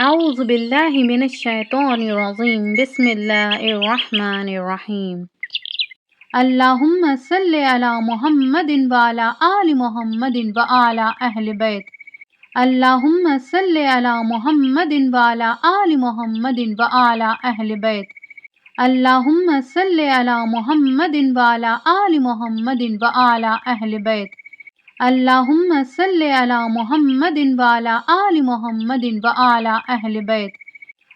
أعوذ بالله من الشيطان الرجيم بسم الله الرحمن الرحيم اللهم صل على محمد وعلى آل محمد وعلى أهل بيت اللهم صل على محمد وعلى آل محمد وعلى أهل بيت اللهم صل على محمد وعلى آل محمد وعلى أهل بيت اللهم صل على محمد وعلى آل محمد وعلى أهل بيت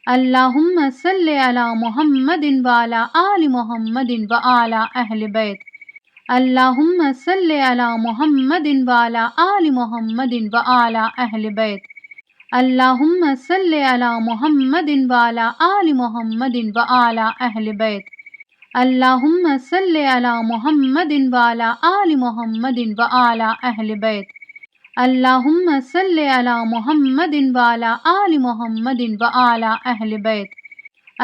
اللهم صل على محمد وعلى آل محمد وعلى أهل بيت اللهم صل على محمد وعلى آل محمد وعلى أهل بيت اللهم صل على محمد وعلى آل محمد وعلى أهل بيت اللهم صل على محمد وعلى آل محمد وعلى أهل بيت اللهم صل على محمد وعلى آل محمد وعلى أهل بيت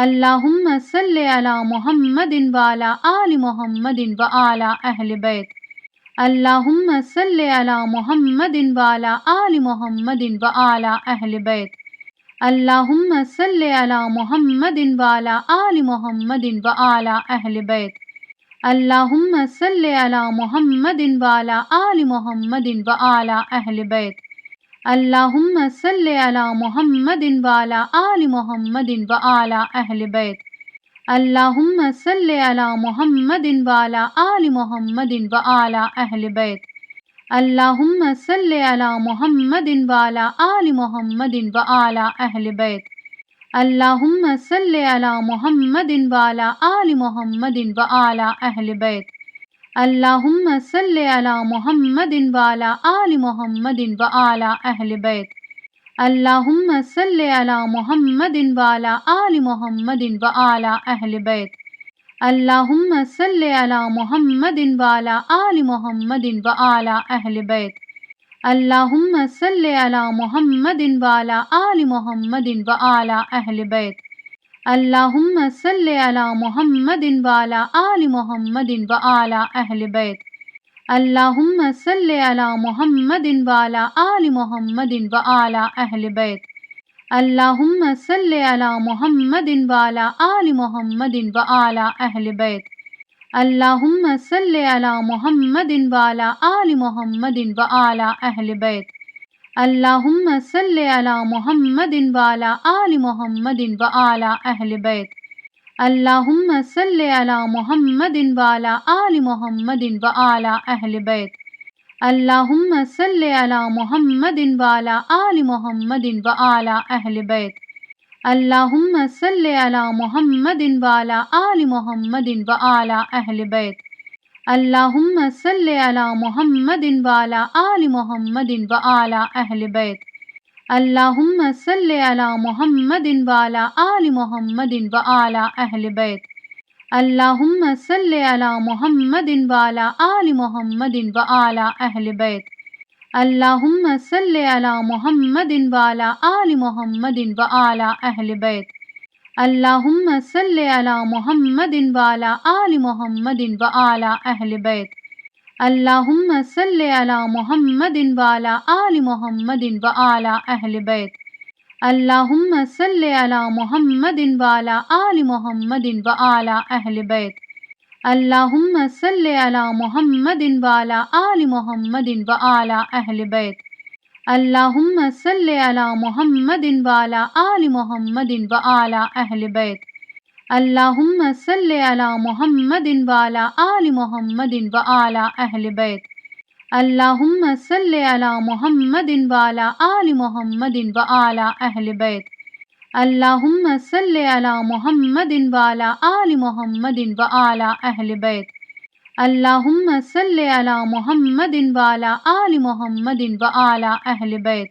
اللهم صل على محمد وعلى آل محمد وعلى أهل بيت اللهم صل على محمد وعلى آل محمد وعلى أهل بيت اللهم صل على محمد وعلى آل محمد وعلى أهل بيت اللهم صل على محمد وعلى آل محمد وعلى أهل بيت اللهم صل على محمد وعلى آل محمد وعلى أهل بيت اللهم صل على محمد وعلى آل محمد وعلى أهل بيت اللهم صل على محمد وعلى آل محمد وعلى أهل بيت اللهم صل على محمد وعلى آل محمد وعلى أهل بيت اللهم صل على محمد وعلى آل محمد وعلى أهل بيت اللهم صل على محمد وعلى آل محمد وعلى أهل بيت اللهم صل على محمد وعلى آل محمد وعلى أهل بيت اللهم صل على محمد وعلى آل محمد وعلى أهل بيت اللهم صل على محمد وعلى آل محمد وعلى أهل بيت اللهم صل على محمد وعلى آل محمد وعلى أهل بيت اللهم صل على محمد وعلى آل محمد وعلى أهل بيت اللهم صل على محمد وعلى آل محمد وعلى أهل بيت اللهم صل على محمد وعلى آل محمد وعلى أهل بيت اللهم صل على محمد وعلى آل محمد وعلى أهل بيت اللهم صل على محمد وعلى آل محمد وعلى أهل بيت اللهم صل على محمد وعلى آل محمد وعلى أهل بيت اللهم صل على محمد وعلى آل محمد وعلى أهل بيت اللهم صل على محمد وعلى آل محمد وعلى أهل بيت اللهم صل على محمد وعلى آل محمد وعلى أهل بيت اللهم صل على محمد وعلى آل محمد وعلى أهل بيت اللهم صل على محمد وعلى آل محمد وعلى أهل بيت اللهم صل على محمد وعلى آل محمد وعلى أهل بيت اللهم صل على محمد وعلى آل محمد وعلى أهل بيت اللهم صل على محمد وعلى آل محمد وعلى أهل بيت اللهم صل على محمد وعلى آل محمد وعلى أهل بيت اللهم صل على محمد وعلى آل محمد وعلى أهل بيت اللهم صل على محمد وعلى آل محمد وعلى أهل بيت اللهم صل على محمد وعلى آل محمد وعلى أهل بيت اللهم صل على محمد وعلى آل محمد وعلى أهل بيت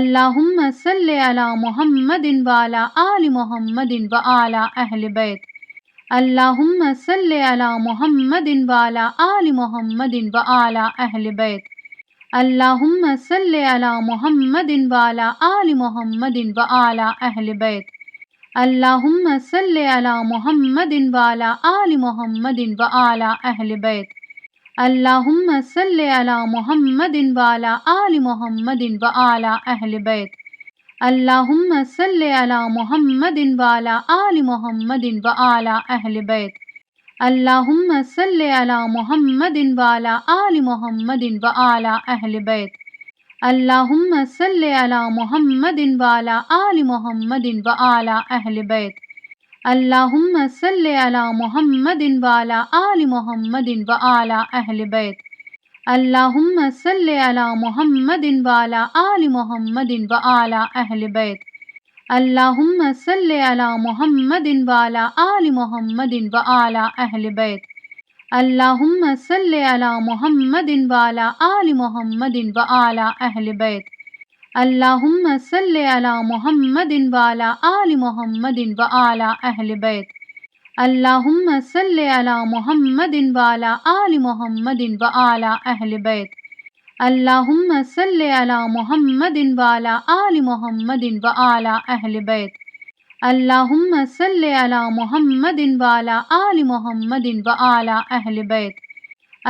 اللهم صل على محمد وعلى آل محمد وعلى أهل بيت اللهم صل على محمد وعلى آل محمد وعلى أهل بيت اللهم صل على محمد وعلى آل محمد وعلى أهل بيت اللهم صل على محمد وعلى آل محمد وعلى أهل بيت اللهم صل على محمد وعلى آل محمد وعلى أهل بيت اللهم صل على محمد وعلى آل محمد وعلى أهل بيت. اللهم صل على محمد وعلى آل محمد وعلى أهل بيت. اللهم صل على محمد وعلى آل محمد وعلى أهل بيت. اللهم صل على محمد وعلى آل محمد وعلى أهل بيت. اللهم صل على محمد وعلى آل محمد وعلى أهل بيت. اللهم صل على محمد وعلى آل محمد وعلى أهل بيت. اللهم صل على محمد وعلى آل محمد وعلى أهل بيت. اللهم صل على محمد وعلى آل محمد وعلى أهل بيت. اللهم صل على محمد وعلى آل محمد وعلى أهل بيت. اللهم صل على محمد وعلى آل محمد وعلى أهل بيت. اللهم صل على محمد وعلى آل محمد وعلى أهل بيت.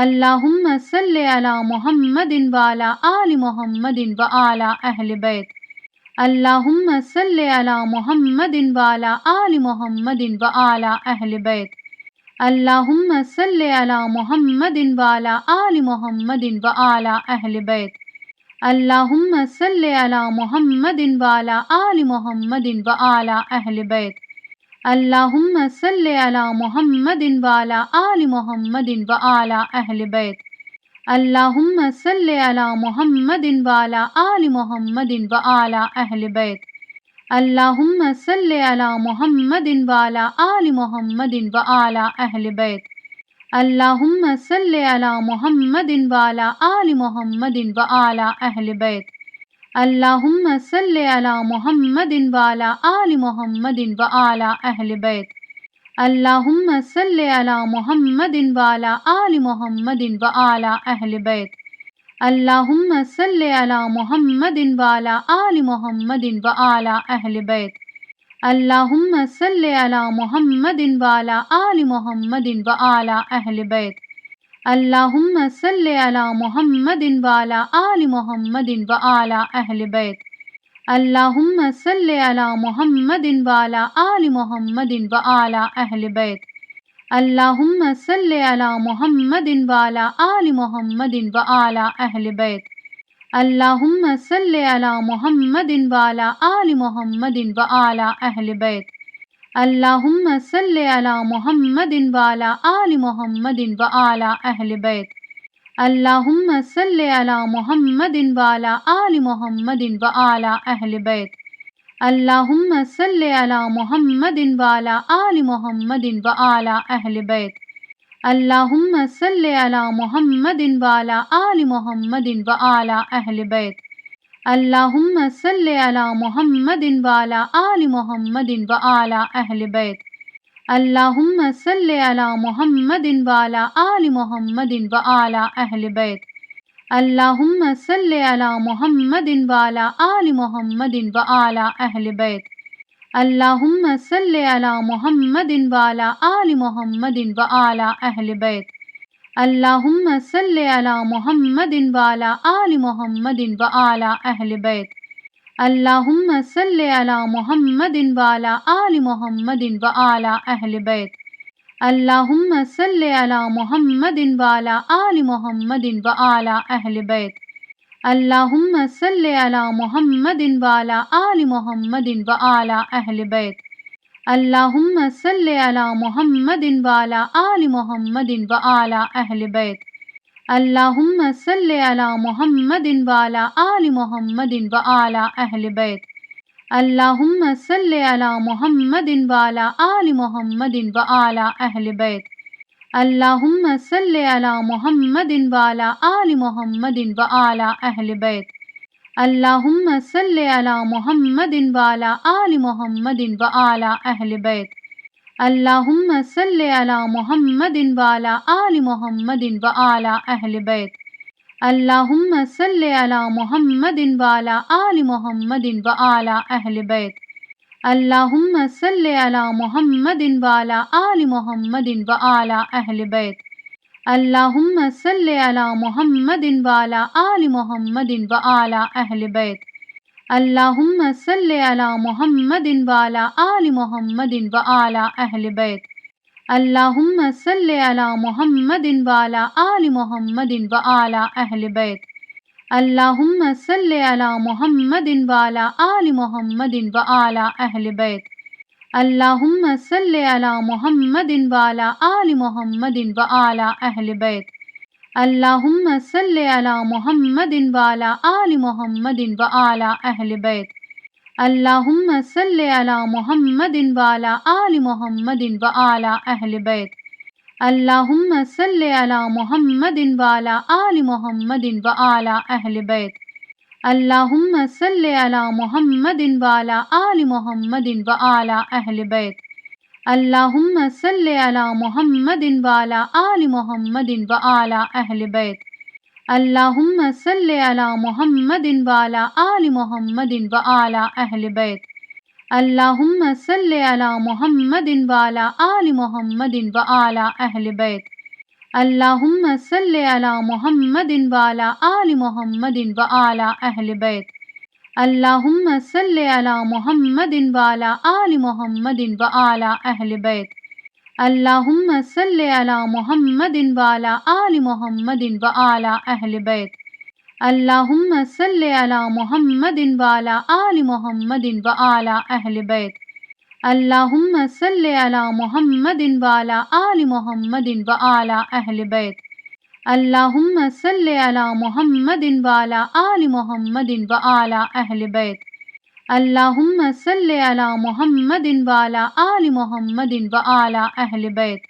اللهم صل على محمد وعلى آل محمد وعلى أهل بيت. اللهم صل على محمد وعلى آل محمد وعلى أهل بيت. اللهم صل على محمد وعلى آل محمد وعلى أهل بيت. اللهم صل على محمد وعلى آل محمد وعلى أهل بيت. اللهم صل على محمد وعلى آل محمد وعلى أهل بيت. اللهم صل على محمد وعلى آل محمد وعلى أهل بيت. اللهم صل على محمد وعلى آل محمد وعلى أهل بيت. اللهم صل على محمد وعلى آل محمد وعلى أهل بيت. اللهم صل على محمد وعلى آل محمد وعلى أهل بيت. اللهم صل على محمد وعلى آل محمد وعلى أهل بيت. اللهم صل على محمد وعلى آل محمد وعلى أهل بيت. اللهم صل على محمد وعلى آل محمد وعلى أهل بيت. اللهم صل على محمد وعلى آل محمد وعلى أهل بيت. اللهم صل على محمد وعلى آل محمد وعلى أهل بيت. اللهم صل على محمد وعلى آل محمد وعلى أهل بيت. اللهم صل على محمد وعلى آل محمد وعلى أهل بيت. اللهم صل على محمد وعلى آل محمد وعلى أهل بيت. اللهم صل على محمد وعلى آل محمد وعلى أهل بيت. اللهم صل على محمد وعلى آل محمد وعلى أهل بيت. اللهم صل على محمد وعلى آل محمد وعلى أهل بيت. اللهم صل على محمد وعلى آل محمد وعلى أهل بيت. اللهم صل على محمد وعلى آل محمد وعلى أهل بيت. اللهم صل على محمد وعلى آل محمد وعلى أهل بيت. اللهم صل على محمد وعلى آل محمد وعلى أهل بيت. اللهم صل على محمد وعلى آل محمد وعلى أهل بيت. اللهم صل على محمد وعلى آل محمد وعلى أهل بيت. اللهم صل على محمد وعلى آل محمد وعلى أهل بيت. اللهم صل على محمد وعلى آل محمد وعلى أهل بيت. اللهم صل على محمد وعلى آل محمد وعلى أهل بيت. اللهم صل على محمد وعلى آل محمد وعلى أهل بيت. اللهم صل على محمد وعلى آل محمد وعلى أهل بيت. اللهم صل على محمد وعلى آل محمد وعلى أهل بيت. اللهم صل على محمد وعلى آل محمد وعلى أهل بيت. اللهم صل على محمد وعلى آل محمد وعلى أهل بيت. اللهم صل على محمد وعلى آل محمد وعلى أهل بيت. اللهم صل على محمد وعلى آل محمد وعلى أهل بيت. اللهم صل على محمد وعلى آل محمد وعلى أهل بيت. اللهم صل على محمد وعلى آل محمد وعلى أهل بيت. اللهم صل على محمد وعلى آل محمد وعلى أهل بيت. اللهم صل على محمد وعلى آل محمد وعلى أهل بيت. اللهم صل على محمد وعلى آل محمد وعلى أهل بيت. اللهم صل على محمد وعلى آل محمد وعلى أهل بيت. اللهم صل على محمد وعلى آل محمد وعلى أهل بيت. اللهم صل على محمد وعلى آل محمد وعلى أهل بيت. اللهم صل على محمد وعلى آل محمد وعلى أهل بيت. اللهم صل على محمد وعلى آل محمد وعلى أهل بيت. اللهم صل على محمد وعلى آل محمد وعلى أهل بيت. اللهم صل على محمد وعلى آل محمد وعلى أهل بيت. اللهم صل على محمد وعلى آل محمد وعلى أهل بيت. اللهم صل على محمد وعلى آل محمد وعلى أهل بيت. اللهم صل على محمد وعلى آل محمد وعلى أهل بيت. اللهم صل على محمد وعلى آل محمد وعلى أهل بيت. اللهم صل على محمد وعلى آل محمد وعلى أهل بيت. اللهم صل على محمد وعلى آل محمد وعلى أهل بيت. اللهم صل على محمد وعلى آل محمد وعلى أهل بيت. اللهم صل على محمد وعلى آل محمد وعلى أهل بيت.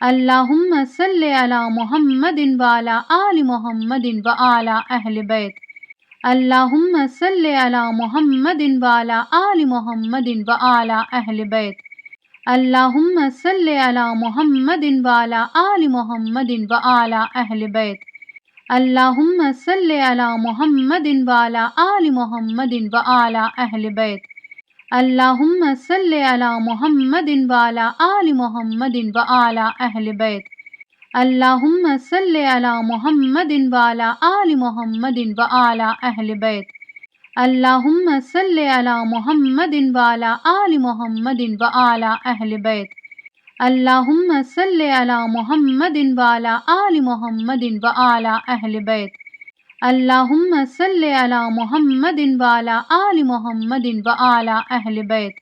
اللهم صل على محمد وعلى آل محمد وعلى أهل بيت. اللهم صل على محمد وعلى آل محمد وعلى أهل بيت. اللهم صل على محمد وعلى آل محمد وعلى أهل بيت. اللهم صل على محمد وعلى آل محمد وعلى أهل بيت. اللهم صل على محمد وعلى آل محمد وعلى أهل بيت. اللهم صل على محمد وعلى آل محمد وعلى أهل بيت. اللهم صل على محمد وعلى آل محمد وعلى أهل بيت. اللهم صل على محمد وعلى آل محمد وعلى أهل بيت. اللهم صل على محمد وعلى آل محمد وعلى أهل بيت. اللهم صل على محمد وعلى آل محمد وعلى أهل بيت.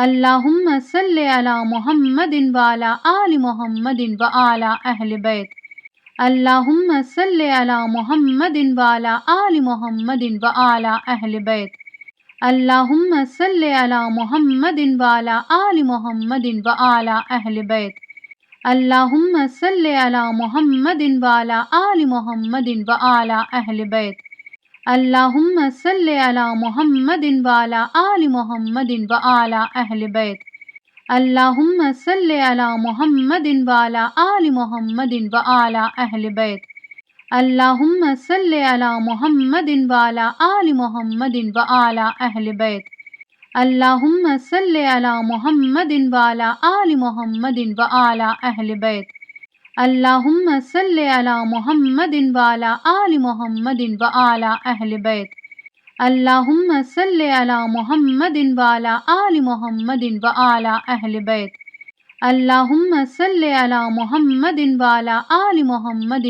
اللهم صل على محمد وعلى آل محمد وعلى أهل بيت. اللهم صل على محمد وعلى آل محمد وعلى أهل بيت. اللهم صل على محمد وعلى آل محمد وعلى أهل بيت. اللهم صل على محمد وعلى آل محمد وعلى أهل بيت. اللهم صل على محمد وعلى آل محمد وعلى أهل بيت. اللهم صل على محمد وعلى آل محمد وعلى أهل بيت. اللهم صل على محمد وعلى آل محمد وعلى أهل بيت. اللهم صل على محمد وعلى آل محمد وعلى أهل بيت. اللهم صل على محمد وعلى آل محمد وعلى أهل بيت. اللهم صل على محمد وعلى آل محمد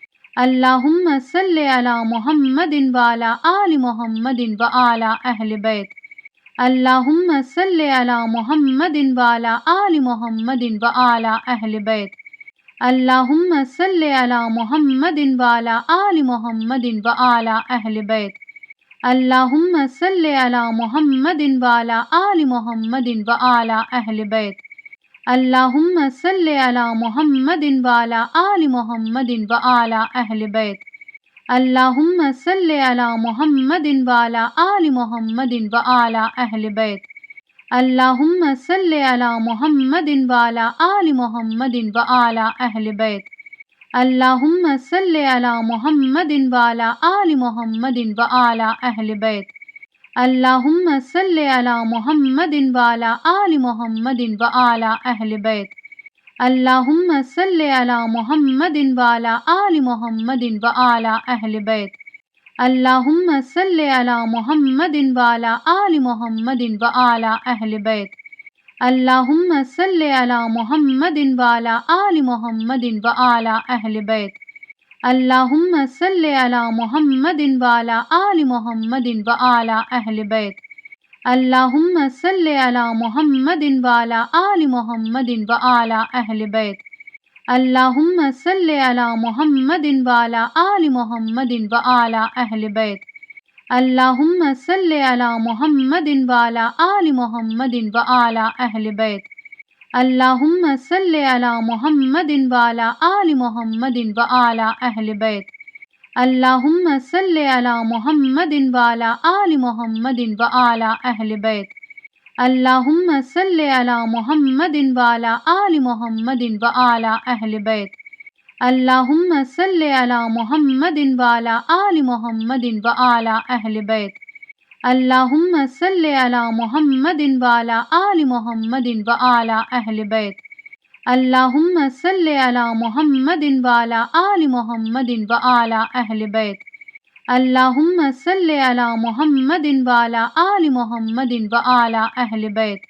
وعلى أهل بيت. اللهم صل على محمد وعلى آل محمد وعلى أهل بيت. اللهم صل على محمد وعلى آل محمد وعلى أهل بيت. اللهم صل على محمد وعلى آل محمد وعلى أهل بيت. اللهم صل على محمد وعلى آل محمد وعلى أهل بيت. اللهم صل على محمد وعلى آل محمد وعلى أهل بيت. اللهم صل على محمد وعلى آل محمد وعلى أهل بيت. اللهم صل على محمد وعلى آل محمد وعلى أهل بيت. اللهم صل على محمد وعلى آل محمد وعلى أهل بيت. اللهم صل على محمد وعلى آل محمد وعلى أهل بيت. اللہم صلی علی محمد وعلی آل محمد وعلی اہل بیت اللہم صلی علی محمد وعلی آل محمد وعلی اہل بیت اللہم صلی علی محمد وعلی آل محمد وعلی اہل بیت اللہم صلی علی محمد وعلی آل محمد وعلی اہل بیت اللہم صلی علی محمد وعلی آل محمد وعلی اہل بیت اللہم صلی علی محمد وعلی آل محمد وعلی اہل بیت اللہم صلی علی محمد وعلی آل محمد وعلی اہل بیت اللہم صلی علی محمد وعلی آل محمد وعلی اہل بیت اللہم صلی علی محمد وعلی آل محمد وعلی اہل بیت اللہم صلی علی محمد وعلی آل محمد وعلی اہل بیت اللہم صلی علی محمد وعلی آل محمد وعلی اہل بیت اللہم صلی علی محمد وعلی آل محمد وعلی اہل بیت اللہم صلی علی محمد وعلی آل محمد وعلی اہل بیت اللہم صلی علی محمد وعلی آل محمد وعلی اہل بیت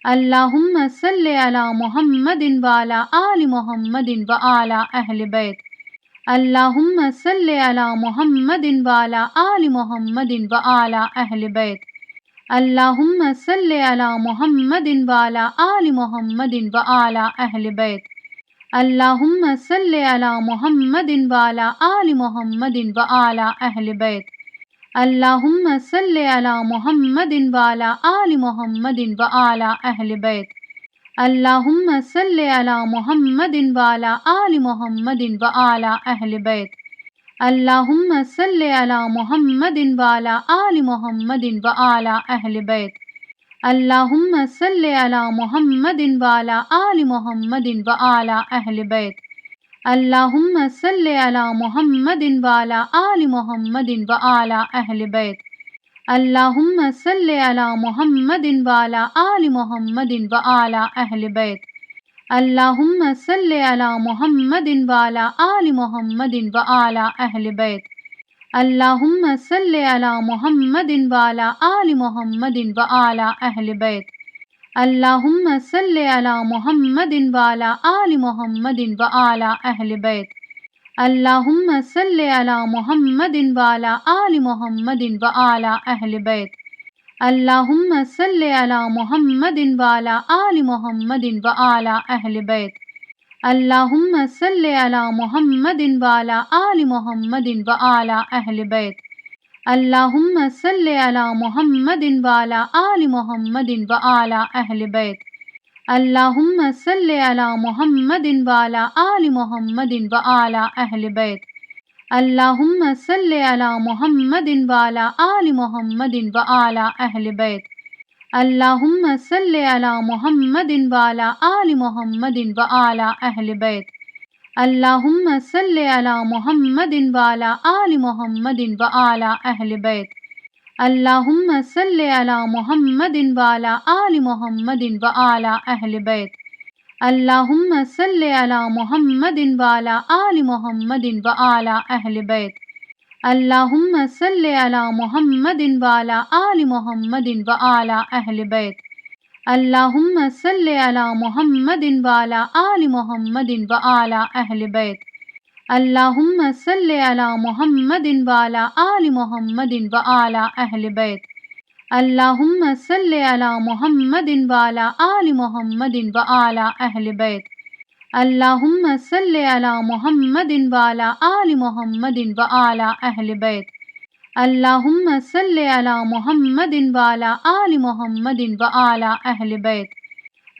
اللہم صلی علی محمد وعلی آل محمد وعلی اہل بیت اللہم صلی علی محمد وعلی آل محمد وعلی اہل بیت اللہم صلی علی محمد وعلی آل محمد وعلی اہل بیت اللہم صلی علی محمد وعلی آل محمد وعلی اہل بیت اللہم صلی علی محمد وعلی آل محمد وعلی اہل بیت اللہم صلی علی محمد وعلی آل محمد وعلی اہل بیت اللہم صلی علی محمد وعلی آل محمد وعلی اہل بیت اللہم صلی علی محمد وعلی آل محمد وعلی اہل بیت اللہم صلی علی محمد وعلی آل محمد وعلی اہل بیت اللہم صلی علی محمد وعلی آل محمد وعلی اہل بیت اللہم صلی علی محمد وعلی آل محمد وعلی اہل بیت اللہم صلی علی محمد وعلی آل محمد وعلی اہل بیت اللہم صلی علی محمد وعلی آل محمد وعلی اہل بیت اللہم صلی علی محمد وعلی آل محمد وعلی اہل بیت اللہم صلی علی محمد وعلی آل محمد وعلی اہل بیت اللہم صلی علی محمد وعلی آل محمد وعلی اہل بیت اللہم صلی علی محمد وعلی آل محمد وعلی اہل بیت اللہم صلی علی محمد وعلی آل محمد وعلی اہل بیت اللہم صلی علی محمد وعلی آل محمد وعلی اہل بیت اللہم صلی علی محمد وعلی آل محمد وعلی اہل بیت اللہم صلی علی محمد وعلی آل محمد وعلی اہل بیت اللہم صلی علی محمد وعلی آل محمد وعلی اہل بیت اللہم صلی علی محمد وعلی آل محمد وعلی اہل بیت اللہم صلی علی محمد وعلی آل محمد وعلی اہل بیت اللہم صلی علی محمد وعلی آل محمد وعلی اہل بیت اللہم صلی علی محمد وعلی آل محمد وعلی اہل بیت اللہم صلی علی محمد وعلی آل محمد وعلی اہل بیت اللہم صلی علی محمد وعلی آل محمد وعلی اہل بیت اللہم صلی علی محمد وعلی آل محمد وعلی اہل بیت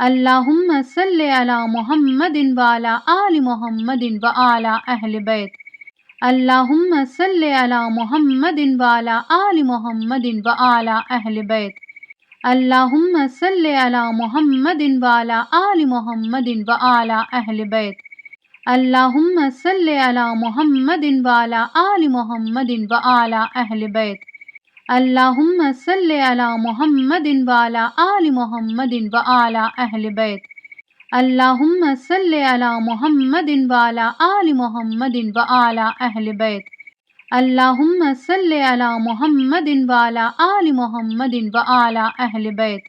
اللہم صلی علی محمد وعلی آل محمد وعلی اہل بیت اللہم صلی علی محمد وعلی آل محمد وعلی اہل بیت اللہم صلی علی محمد وعلی آل محمد وعلی اہل بیت اللہم صلی علی محمد وعلی آل محمد وعلی اہل بیت اللہم صلی علی محمد وعلی آل محمد وعلی اہل بیت اللہم صلی علی محمد وعلی آل محمد وعلی اہل بیت اللہم صلی علی محمد وعلی آل محمد وعلی اہل بیت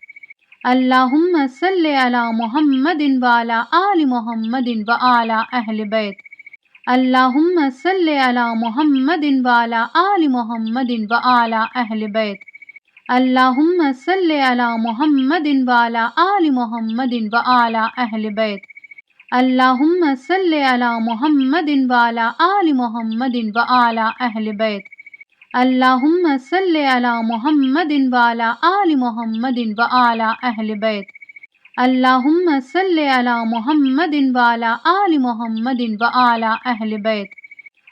اللہم صلی علی محمد وعلی آل محمد وعلی اہل بیت اللہم صلی علی محمد وعلی آل محمد وعلی اہل بیت اللہم صلی علی محمد وعلی آل محمد وعلی اہل بیت اللہم صلی علی محمد وعلی آل محمد وعلی اہل بیت اللہم صلی علی محمد وعلی آل محمد وعلی اہل بیت اللہم صلی علی محمد وعلی آل محمد وعلی اہل بیت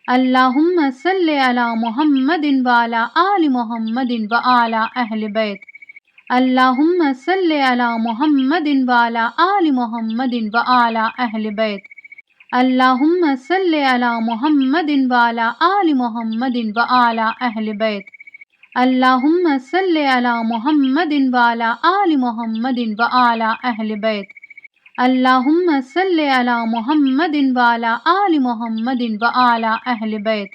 اللہم صلی علی محمد وعلی آل محمد وعلی اہل بیت اللہم صلی علی محمد وعلی آل محمد وعلی اہل بیت اللہم صلی علی محمد وعلی آل محمد وعلی اہل بیت اللہم صلی علی محمد وعلی آل محمد وعلی اہل بیت اللہم صلی علی محمد وعلی آل محمد وعلی اہل بیت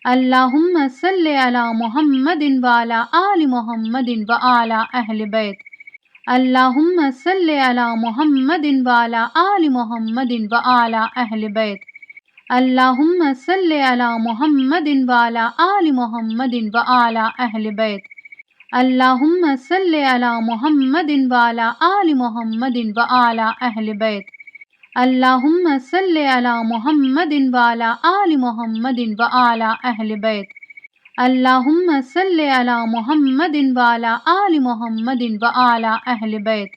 اللہم صلی علی محمد وعلی آل محمد وعلی اہل بیت اللہم صلی علی محمد وعلی آل محمد وعلی اہل بیت اللہم صلی علی محمد وعلی آل محمد وعلی اہل بیت اللہم صلی علی محمد وعلی آل محمد وعلی اہل بیت اللہم صلی علی محمد وعلی آل محمد وعلی اہل بیت اللہم صلی علی محمد وعلی آل محمد وعلی اہل بیت اللہم صلی علی محمد وعلی آل محمد وعلی اہل بیت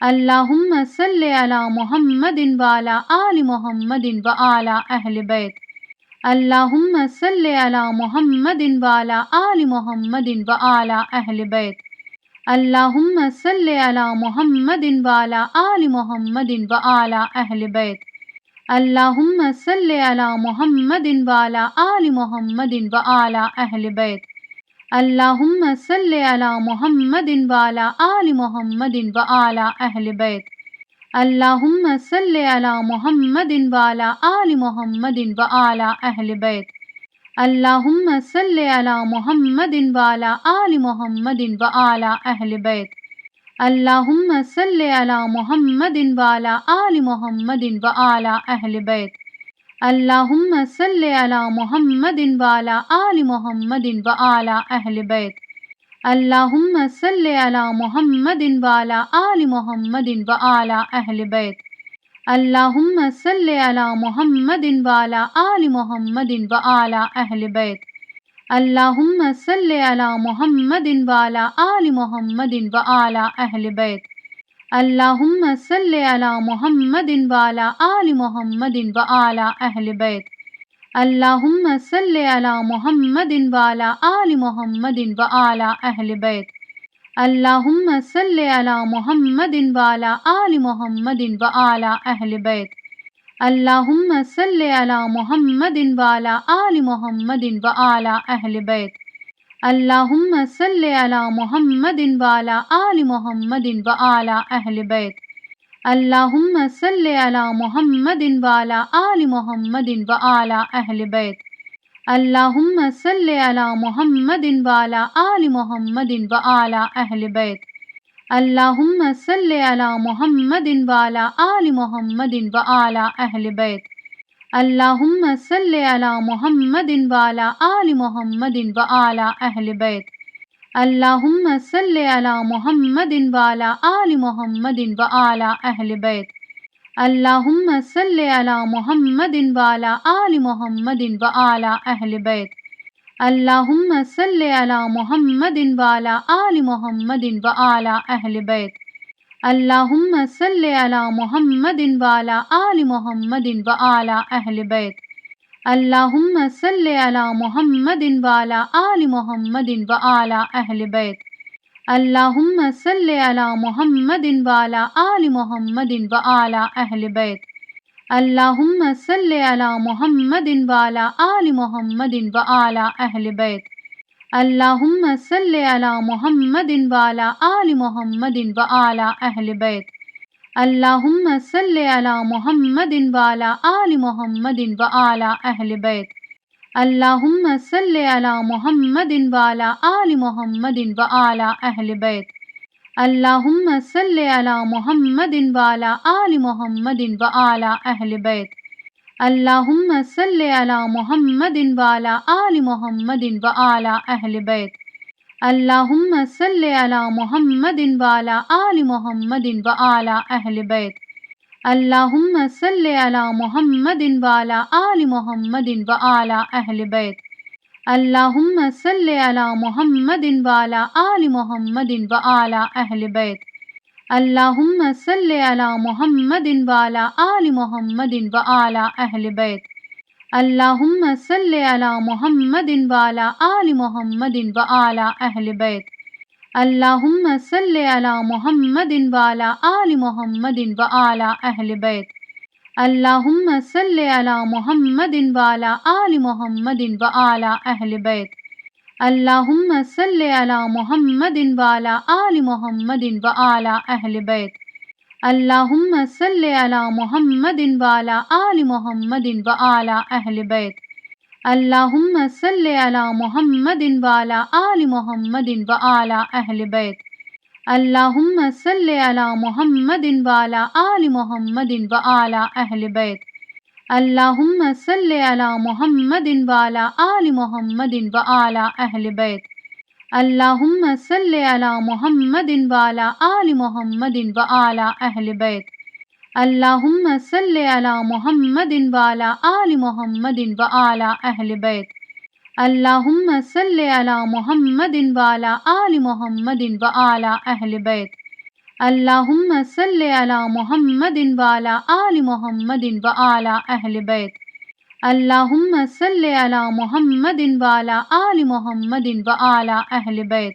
اللہم صلی علی محمد وعلی آل محمد وعلی اہل بیت اللہم صلی علی محمد وعلی آل محمد وعلی اہل بیت اللہم صلی علی محمد وعلی آل محمد وعلی اہل بیت اللہم صلی علی محمد وعلی آل محمد وعلی اہل بیت اللہم صلی علی محمد وعلی آل محمد وعلی اہل بیت اللہم صلی علی محمد وعلی آل محمد وعلی اہل بیت اللہم صلی علی محمد وعلی آل محمد وعلی اہل بیت اللہم صلی علی محمد وعلی آل محمد وعلی اہل بیت اللہم صلی علی محمد وعلی آل محمد وعلی اہل بیت اللہم صلی علی محمد وعلی آل محمد وعلی اہل بیت اللہم صلی علی محمد وعلی آل محمد وعلی اہل بیت اللہم صلی علی محمد وعلی آل محمد وعلی اہل بیت اللہم صلی علی محمد وعلی آل محمد وعلی اہل بیت اللہم صلی علی محمد وعلی آل محمد وعلی اہل بیت اللہم صلی علی محمد وعلی آل محمد وعلی اہل بیت اللہم صلی علی محمد وعلی آل محمد وعلی اہل بیت اللہم صلی علی محمد وعلی آل محمد وعلی اہل بیت اللہم صلی علی محمد وعلی آل محمد وعلی اہل بیت اللہم صلی علی محمد وعلی آل محمد وعلی اہل بیت اللہم صلی علی محمد وعلی آل محمد وعلی اہل بیت اللہم صلی علی محمد وعلی آل محمد وعلی اہل بیت اللہم صلی علی محمد وعلی آل محمد وعلی اہل بیت اللہم صلی علی محمد وعلی آل محمد وعلی اہل بیت اللہم صلی علی محمد وعلی آل محمد وعلی اہل بیت اللہم صلی علی محمد وعلی آل محمد وعلی اہل بیت اللہم صلی علی محمد وعلی آل محمد وعلی اہل بیت اللہم صلی علی محمد وعلی آل محمد وعلی اہل بیت اللہم صلی علی محمد وعلی آل محمد وعلی اہل بیت اللہم صلی علی محمد وعلی آل محمد وعلی اہل بیت اللہم صلی علی محمد وعلی آل محمد وعلی اہل بیت اللہم صلی علی محمد وعلی آل محمد وعلی اہل بیت اللہم صلی علی محمد وعلی آل محمد وعلی اہل بیت اللہم صلی علی محمد وعلی آل محمد وعلی اہل بیت اللہم صلی علی محمد وعلی آل محمد وعلی اہل بیت اللہم صلی علی محمد وعلی آل محمد وعلی اہل بیت اللہم صلی علی محمد وعلی آل محمد وعلی اہل بیت اللہم صلی علی محمد وعلی آل محمد وعلی اہل بیت اللہم صلی علی محمد وعلی آل محمد وعلی اہل بیت اللہم صلی علی محمد وعلی آل محمد وعلی اہل بیت اللہم صلی علی محمد وعلی آل محمد وعلی اہل بیت اللہم صلی علی محمد وعلی آل محمد وعلی اہل بیت اللہم صلی علی محمد وعلی آل محمد وعلی اہل بیت اللہم صلی علی محمد وعلی آل محمد وعلی اہل بیت اللہم صلی علی محمد وعلی آل محمد وعلی اہل بیت اللہم صلی علی محمد وعلی آل محمد وعلی اہل بیت اللہم صلی علی محمد وعلی آل محمد وعلی اہل بیت اللہم صلی علی محمد وعلی آل محمد وعلی اہل بیت اللہم صلی علی محمد وعلی آل محمد وعلی اہل بیت اللہم صلی علی محمد وعلی آل محمد وعلی اہل بیت اللہم صلی علی محمد وعلی آل محمد وعلی اہل بیت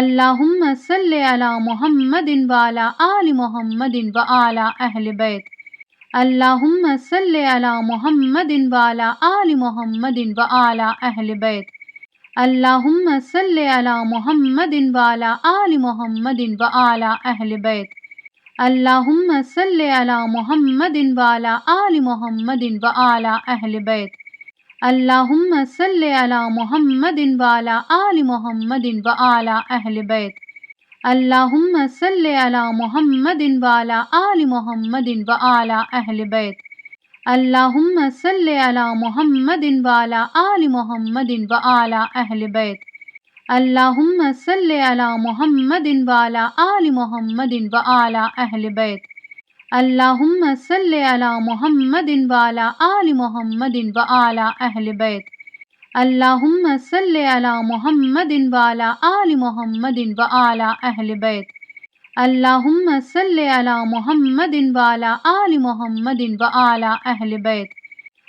اللہم صلی علی محمد وعلی آل محمد وعلی اہل بیت اللہم صلی علی محمد وعلی آل محمد وعلی اہل بیت اللہم صلی علی محمد وعلی آل محمد وعلی اہل بیت اللہم صلی علی محمد وعلی آل محمد وعلی اہل بیت اللہم صلی علی محمد وعلی آل محمد وعلی اہل بیت اللہم صلی علی محمد وعلی آل محمد وعلی اہل بیت اللہم صلی علی محمد وعلی آل محمد وعلی اہل بیت اللہم صلی علی محمد وعلی آل محمد وعلی اہل بیت اللہم صلی علی محمد وعلی آل محمد وعلی اہل بیت اللہم صلی علی محمد وعلی آل محمد وعلی اہل بیت اللہم صلی علی محمد وعلی آل محمد وعلی اہل بیت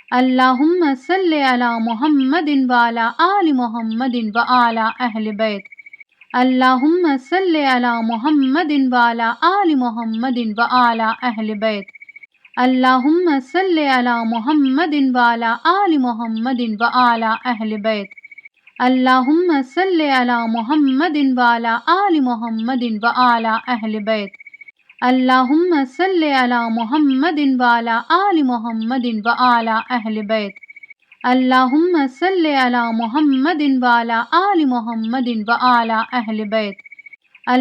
اللہم صلی علی محمد وعلی آل محمد وعلی اہل بیت اللہم صلی علی محمد وعلی آل محمد وعلی اہل بیت اللہم صلی علی محمد وعلی آل محمد وعلی اہل بیت اللہم صلی علی محمد وعلی آل محمد وعلی اہل بیت اللہم صلی علی محمد وعلی آل محمد وعلی اہل بیت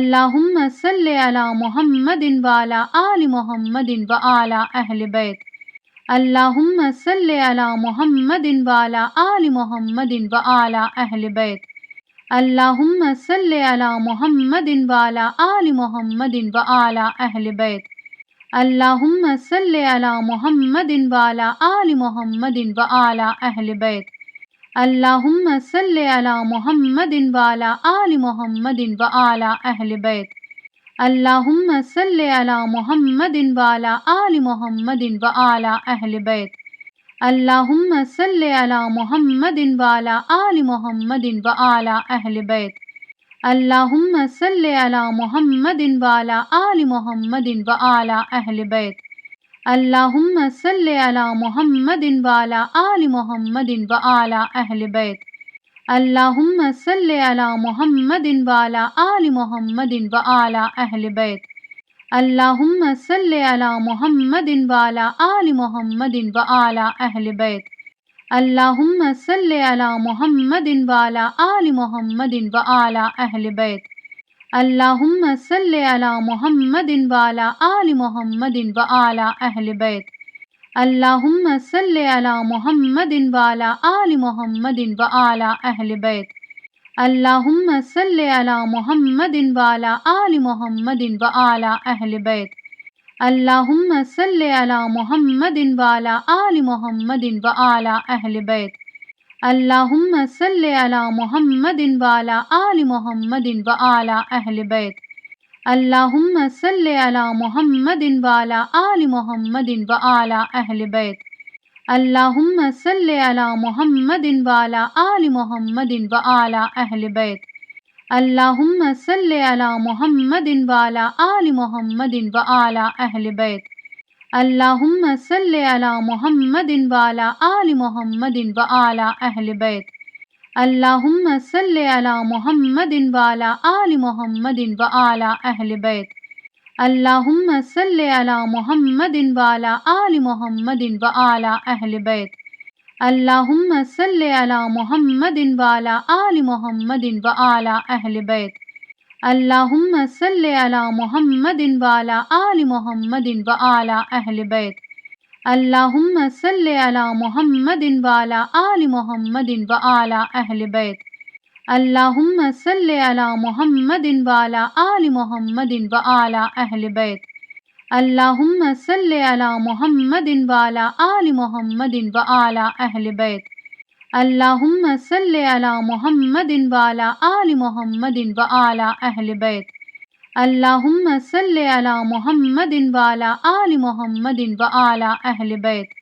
اللہم صلی علی محمد وعلی آل محمد وعلی اہل بیت اللہم صلی علی محمد وعلی آل محمد وعلی اہل بیت اللہم صلی علی محمد وعلی آل محمد وعلی اہل بیت اللہم صلی علی محمد وعلی آل محمد وعلی اہل بیت اللہم صلی علی محمد وعلی آل محمد وعلی اہل بیت اللہم صلی علی محمد وعلی آل محمد وعلی اہل بیت اللہم صلی علی محمد وعلی آل محمد وعلی اہل بیت اللہم صلی علی محمد وعلی آل محمد وعلی اہل بیت اللہم صلی علی محمد وعلی آل محمد وعلی اہل بیت اللہم صلی علی محمد وعلی آل محمد وعلی اہل بیت اللہم صلی علی محمد وعلی آل محمد وعلی اہل بیت اللہم صلی علی محمد وعلی آل محمد وعلی اہل بیت اللہم صلی علی محمد وعلی آل محمد وعلی اہل بیت اللہم صلی علی محمد وعلی آل محمد وعلی اہل بیت اللہم صلی علی محمد وعلی آل محمد وعلی اہل بیت اللہم صلی علی محمد وعلی آل محمد وعلی اہل بیت اللہم صلی علی محمد وعلی آل محمد وعلی اہل بیت اللہم صلی علی محمد وعلی آل محمد وعلی اہل بیت اللہم صلی علی محمد وعلی آل محمد وعلی اہل بیت اللہم صلی علی محمد وعلی آل محمد وعلی اہل بیت اللہم صلی علی محمد وعلی آل محمد وعلی اہل بیت اللہم صلی علی محمد وعلی آل محمد وعلی اہل بیت اللہم صلی علی محمد وعلی آل محمد وعلی اہل بیت اللہم صلی علی محمد وعلی آل محمد وعلی اہل بیت اللہم صلی علی محمد وعلی آل محمد وعلی اہل بیت اللہم صلی علی محمد وعلی آل محمد وعلی اہل بیت اللہم صلی علی محمد وعلی آل محمد وعلی اہل بیت اللہم صلی علی محمد وعلی آل محمد وعلی اہل بیت اللہم صلی علی محمد وعلی آل محمد وعلی اہل بیت اللہم صلی علی محمد وعلی آل محمد وعلی اہل بیت اللہم صلی علی محمد وعلی آل محمد وعلی اہل بیت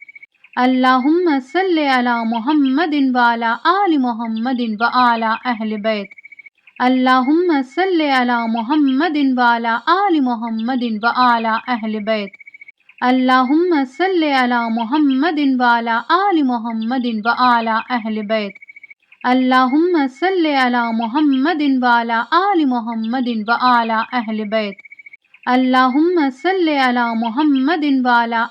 اللہم صلی علی محمد وعلی آل محمد وعلی اہل بیت اللہم صلی علی محمد وعلی آل محمد وعلی اہل بیت اللہم صلی علی محمد وعلی آل محمد وعلی اہل بیت اللہم صلی علی محمد وعلی آل محمد وعلی اہل بیت اللہم صلی علی محمد وعلی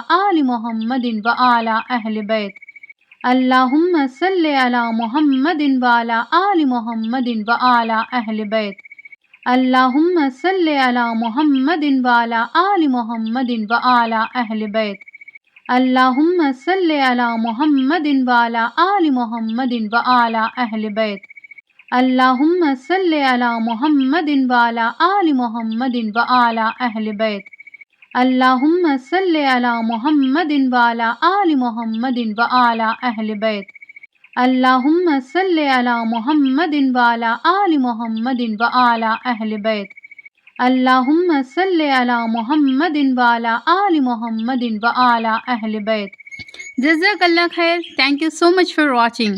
آل محمد وعلی اہل بیت اللہم صلی علی محمد وعلی آل محمد وعلی اہل بیت اللہم صلی علی محمد وعلی آل محمد وعلی اہل بیت اللہم صلی علی محمد وعلی آل محمد وعلی اہل بیت اللہم صلی علی محمد وعلی آل محمد وعلی اہل بیت اللہم صلی علی محمد وعلی آل محمد وعلی اہل بیت اللہم صلی علی محمد وعلی آل محمد وعلی اہل بیت اللہم صلی علی محمد وعلی آل محمد وعلی اہل بیت. جزاک اللہ خیر. Thank you so much for watching.